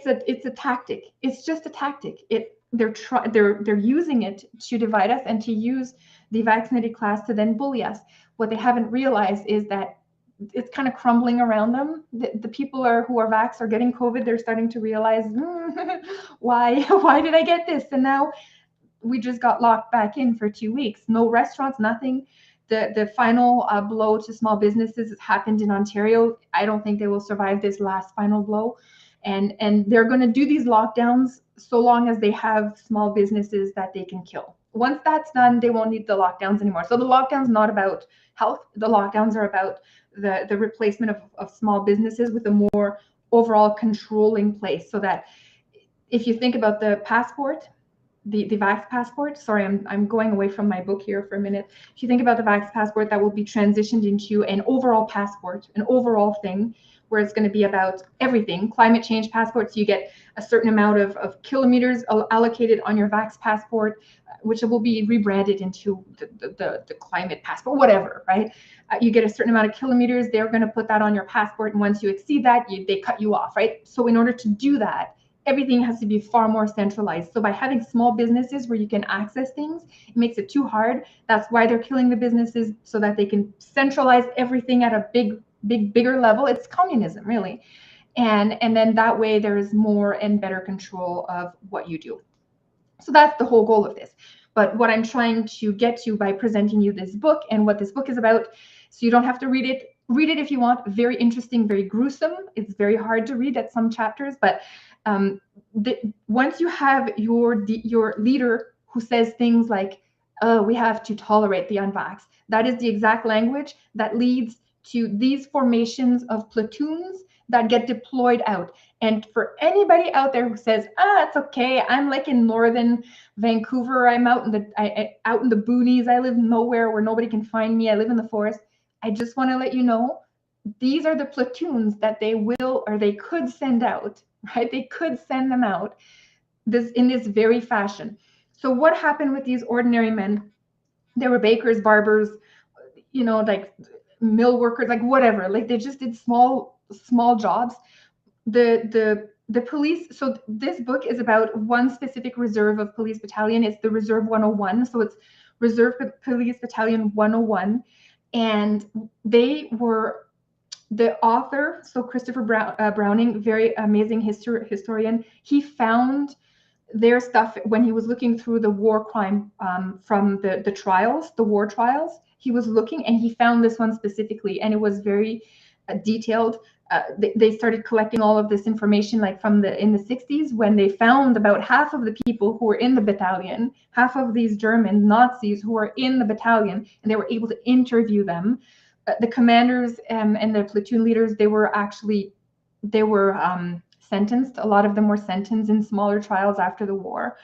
a tactic. It's just a tactic. They're using it to divide us and to use the vaccinated class to then bully us. What they haven't realized is that it's kind of crumbling around them. The people who are vaxxed are getting COVID. They're starting to realize, why did I get this? And now we just got locked back in for 2 weeks. No restaurants, nothing. The final blow to small businesses has happened in Ontario. I don't think they will survive this last final blow. And they're going to do these lockdowns so long as they have small businesses that they can kill. Once that's done, they won't need the lockdowns anymore. So the lockdown's not about health. The lockdowns are about the replacement of small businesses with a more overall controlling place, so that if you think about the passport, the Vax passport, sorry, I'm going away from my book here for a minute. If you think about the Vax passport, that will be transitioned into an overall passport, an overall thing, where it's going to be about everything. Climate change passports, you get a certain amount of kilometers allocated on your Vax passport, which will be rebranded into the climate passport, whatever, right? You get a certain amount of kilometers, they're going to put that on your passport, and once you exceed that, they cut you off, right? So in order to do that, everything has to be far more centralized. So by having small businesses where you can access things, it makes it too hard. That's why they're killing the businesses, so that they can centralize everything at a bigger level. It's communism, really. And then that way there is more and better control of what you do. So that's the whole goal of this. But what I'm trying to get to by presenting you this book and what this book is about, so you don't have to read it. Read it if you want. Very interesting, very gruesome. It's very hard to read at some chapters, but once you have your leader who says things like, "Oh, we have to tolerate the unvaxxed," that is the exact language that leads to these formations of platoons that get deployed out. And for anybody out there who says, it's okay, I'm like in northern Vancouver, I'm out in the boonies, I live nowhere where nobody can find me, I live in the forest, I just want to let you know, these are the platoons that they will, or they could send out, right? They could send them out in this very fashion. So what happened with these ordinary men? They were bakers, barbers, like mill workers, like whatever. Like they just did small jobs. The police. So this book is about one specific reserve of police battalion. It's the Reserve 101. So it's Reserve Police Battalion 101, and they were. The author, so Christopher Browning, very amazing historian, he found their stuff when he was looking through the war crime from the trials, the war trials. He was looking and he found this one specifically, and it was very detailed. They started collecting all of this information like in the 60s, when they found about half of the people who were in the battalion, half of these German Nazis who were in the battalion, and they were able to interview them. The commanders and the platoon leaders, they were sentenced. A lot of them were sentenced in smaller trials after the war.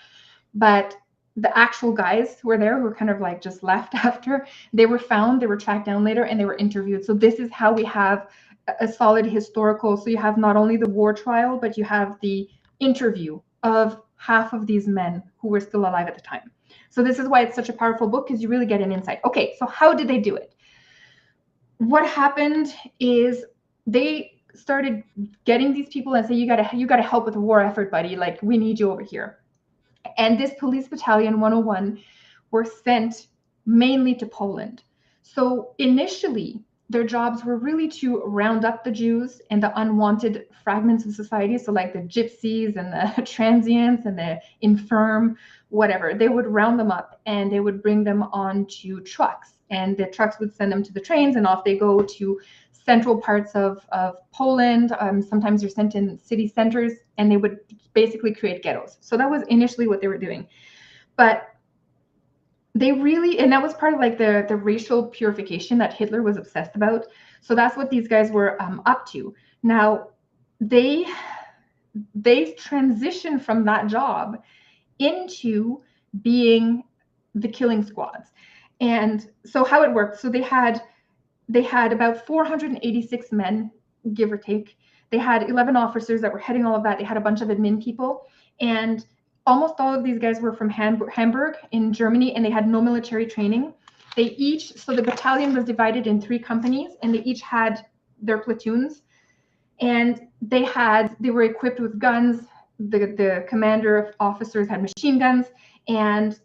But the actual guys who were there, who were kind of like just left after, they were found, they were tracked down later, and they were interviewed. So this is how we have a solid historical. So you have not only the war trial, but you have the interview of half of these men who were still alive at the time. So this is why it's such a powerful book, because you really get an insight. Okay, so how did they do it? What happened is they started getting these people and say, you gotta help with the war effort, buddy. Like, we need you over here. And this Police Battalion 101 were sent mainly to Poland. So initially, their jobs were really to round up the Jews and the unwanted fragments of society. So like the gypsies and the transients and the infirm, whatever, they would round them up and they would bring them onto trucks, and the trucks would send them to the trains, and off they go to central parts of Poland. Sometimes you're sent in city centers, and they would basically create ghettos. So that was initially what they were doing. But they really, and that was part of like the racial purification that Hitler was obsessed about. So that's what these guys were up to. Now, they transitioned from that job into being the killing squads. And so how it worked, so they had about 486 men, give or take. They had 11 officers that were heading all of that. They had a bunch of admin people, and almost all of these guys were from Hamburg in Germany, and they had no military training. So the battalion was divided in 3 companies, and they each had their platoons, and they were equipped with guns. The commander officers had machine guns, and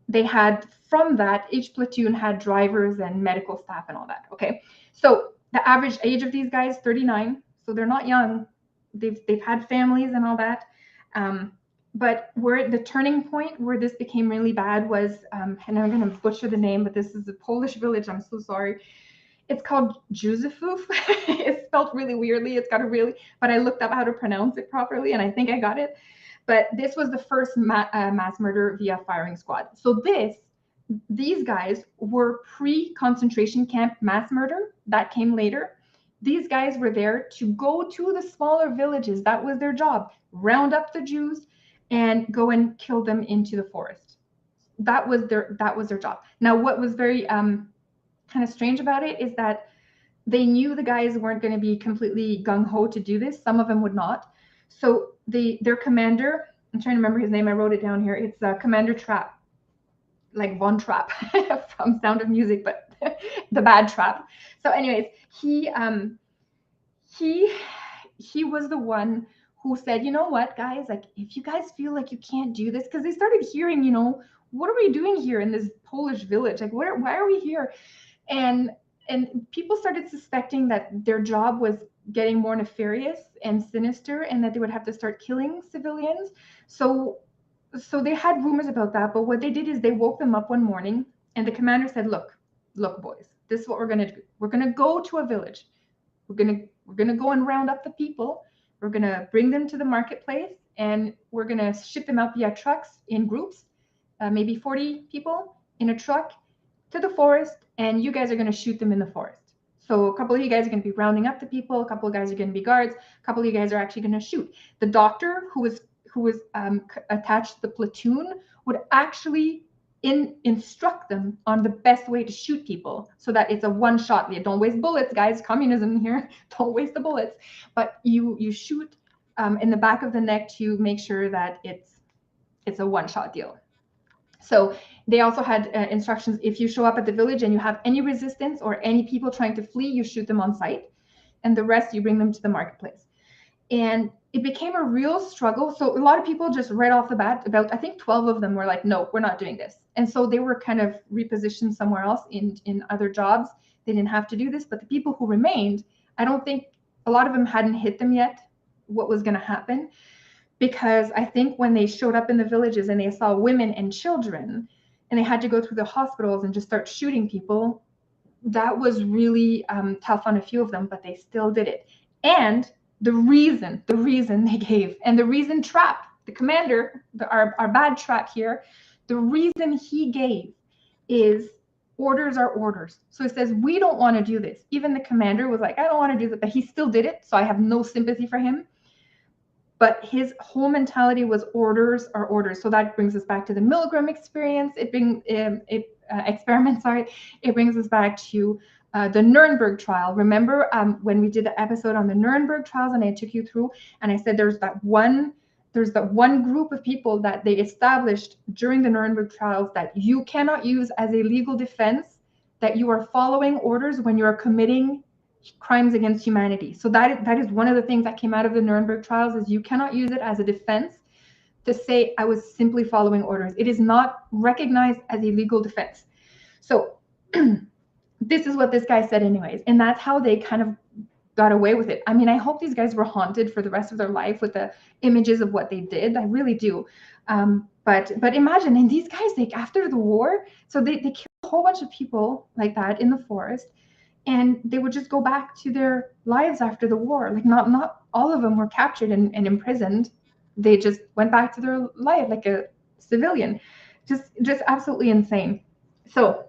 they had, from that, each platoon had drivers and medical staff and all that. Okay, so the average age of these guys, 39, so they're not young. They've had families and all that. But where the turning point where this became really bad was, and I'm going to butcher the name, but this is a Polish village. I'm so sorry. It's called Józefów. It's spelled really weirdly. But I looked up how to pronounce it properly, and I think I got it. But this was the first mass murder via firing squad. So these guys were pre-concentration camp mass murder. That came later. These guys were there to go to the smaller villages. That was their job. Round up the Jews and go and kill them into the forest. That was their job. Now, what was very kind of strange about it is that they knew the guys weren't going to be completely gung-ho to do this. Some of them would not. So their commander, I'm trying to remember his name. I wrote it down here. It's Commander Trapp, like Von Trapp from Sound of Music, but the bad Trapp. So anyways, he was the one who said, you know what, guys, like if you guys feel like you can't do this, because they started hearing, what are we doing here in this Polish village? Like, why are we here? And people started suspecting that their job was getting more nefarious and sinister, and that they would have to start killing civilians. So they had rumors about that. But what they did is they woke them up one morning, and the commander said, look, boys, this is what we're going to do. We're going to go to a village. We're going to go and round up the people. We're going to bring them to the marketplace, and we're going to ship them out via trucks in groups, maybe 40 people in a truck, to the forest, and you guys are going to shoot them in the forest. So a couple of you guys are going to be rounding up the people. A couple of guys are going to be guards. A couple of you guys are actually going to shoot. The doctor who was attached to the platoon would actually instruct them on the best way to shoot people, so that it's a one shot. Don't waste bullets, guys. Communism here. Don't waste the bullets. But you shoot in the back of the neck to make sure that it's a one shot deal. So they also had instructions: if you show up at the village and you have any resistance or any people trying to flee, you shoot them on sight, and the rest you bring them to the marketplace. And it became a real struggle. So a lot of people just right off the bat, about I think 12 of them were like, no, we're not doing this. And so they were kind of repositioned somewhere else in other jobs. They didn't have to do this. But the people who remained, I don't think a lot of them hadn't hit them yet what was going to happen. Because I think when they showed up in the villages and they saw women and children, and they had to go through the hospitals and just start shooting people, that was really tough on a few of them, but they still did it. And the reason they gave, and the reason Trapp, the commander, our bad Trapp here, the reason he gave is orders are orders. So he says, we don't want to do this. Even the commander was like, I don't want to do that, but he still did it. So I have no sympathy for him. But his whole mentality was orders are orders. So that brings us back to the Milgram experience. It brings us back to the Nuremberg trial. Remember when we did the episode on the Nuremberg trials, and I took you through, and I said there's that one group of people that they established during the Nuremberg trials that you cannot use as a legal defense, that you are following orders when you are committing crimes against humanity. So that is one of the things that came out of the Nuremberg trials, is you cannot use it as a defense to say I was simply following orders. It is not recognized as a legal defense. So this is what this guy said anyways. And that's how they kind of got away with it. I mean, I hope these guys were haunted for the rest of their life with the images of what they did. I really do. But imagine, and these guys, like after the war, so they killed a whole bunch of people like that in the forest, and they would just go back to their lives after the war. Like not all of them were captured and imprisoned. They just went back to their life like a civilian. Just absolutely insane. So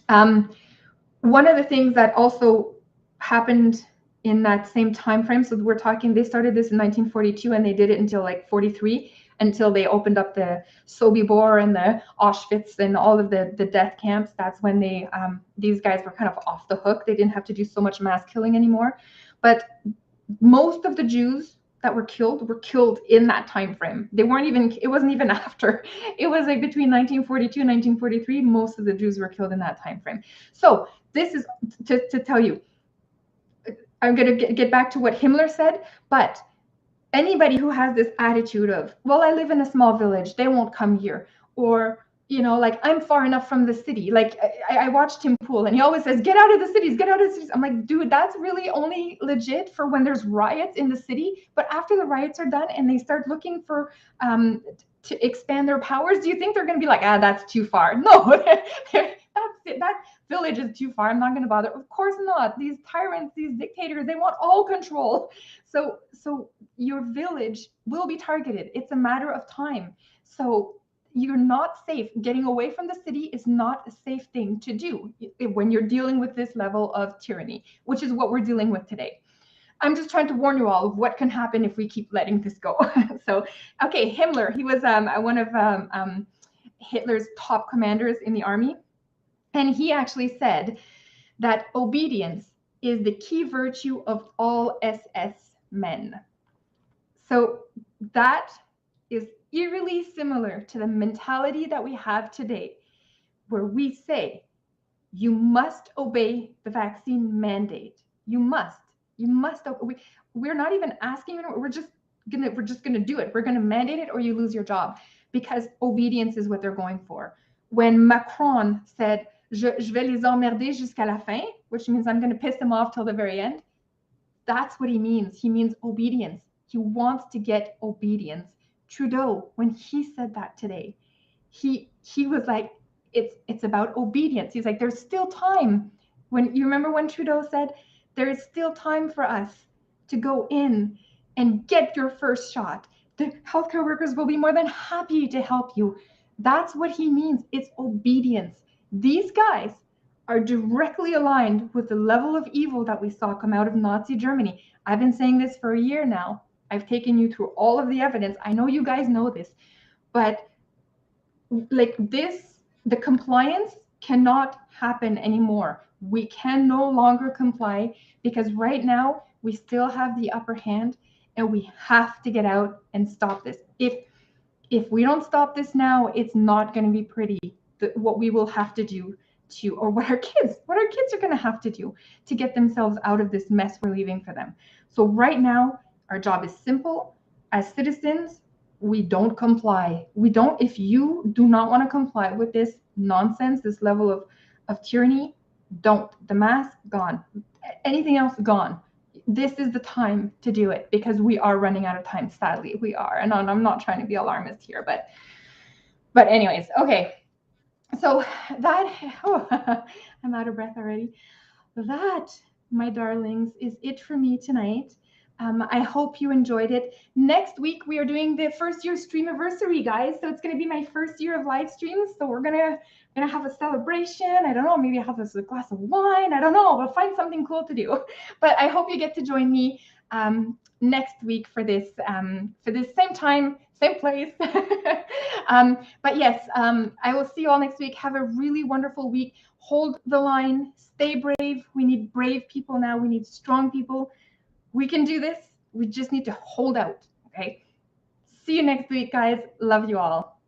one of the things that also happened in that same time frame, so we're talking, they started this in 1942 and they did it until like 43, until they opened up the Sobibor and the Auschwitz and all of the death camps. That's when they these guys were kind of off the hook. They didn't have to do so much mass killing anymore. But most of the Jews that were killed in that time frame. They weren't even, it wasn't even after. It was like between 1942 and 1943, most of the Jews were killed in that time frame. So this is to tell you, I'm going to get back to what Himmler said, but anybody who has this attitude of, well, I live in a small village, they won't come here, or, you know, like, I'm far enough from the city. Like, I watched Tim Pool, and he always says, get out of the cities, get out of the cities. I'm like, dude, that's really only legit for when there's riots in the city. But after the riots are done and they start looking for to expand their powers, do you think they're going to be like, that's too far? No, that village is too far. I'm not going to bother. Of course not. These tyrants, these dictators, they want all control. So your village will be targeted. It's a matter of time. So you're not safe. Getting away from the city is not a safe thing to do when you're dealing with this level of tyranny, which is what we're dealing with today. I'm just trying to warn you all of what can happen if we keep letting this go. So, okay, Himmler, he was one of Hitler's top commanders in the army. And he actually said that obedience is the key virtue of all SS men. So that is eerily similar to the mentality that we have today, where we say, you must obey the vaccine mandate. You must. We're not even asking, we're just gonna do it. We're gonna mandate it or you lose your job, because obedience is what they're going for. When Macron said, je vais les emmerder jusqu'à la fin, which means I'm gonna piss them off till the very end, that's what he means. He means obedience. He wants to get obedience. Trudeau, when he said that today, he was like, it's about obedience. He's like, there's still time. When you remember when Trudeau said, there is still time for us to go in and get your first shot. The healthcare workers will be more than happy to help you. That's what he means. It's obedience. These guys are directly aligned with the level of evil that we saw come out of Nazi Germany. I've been saying this for a year now. I've taken you through all of the evidence. I know you guys know this, but like this, the compliance cannot happen anymore. We can no longer comply because right now we still have the upper hand and we have to get out and stop this. If we don't stop this now, it's not going to be pretty. What we will have to do to, or what our kids are going to have to do to get themselves out of this mess we're leaving for them. So right now, our job is simple. As citizens, we don't comply. If you do not want to comply with this nonsense, this level of tyranny, don't. The mask, gone. Anything else, gone. This is the time to do it because we are running out of time. Sadly, we are. And I'm not trying to be alarmist here, but anyways, okay. So that, I'm out of breath already. That, my darlings, is it for me tonight. I hope you enjoyed it. Next week, we are doing the first year streamiversary, guys. So it's going to be my first year of live streams. So we're gonna have a celebration. I don't know, maybe I'll have a glass of wine. I don't know. We'll find something cool to do. But I hope you get to join me next week for this same time, same place. But yes, I will see you all next week. Have a really wonderful week. Hold the line. Stay brave. We need brave people now. We need strong people. We can do this. We just need to hold out. Okay. See you next week, guys. Love you all.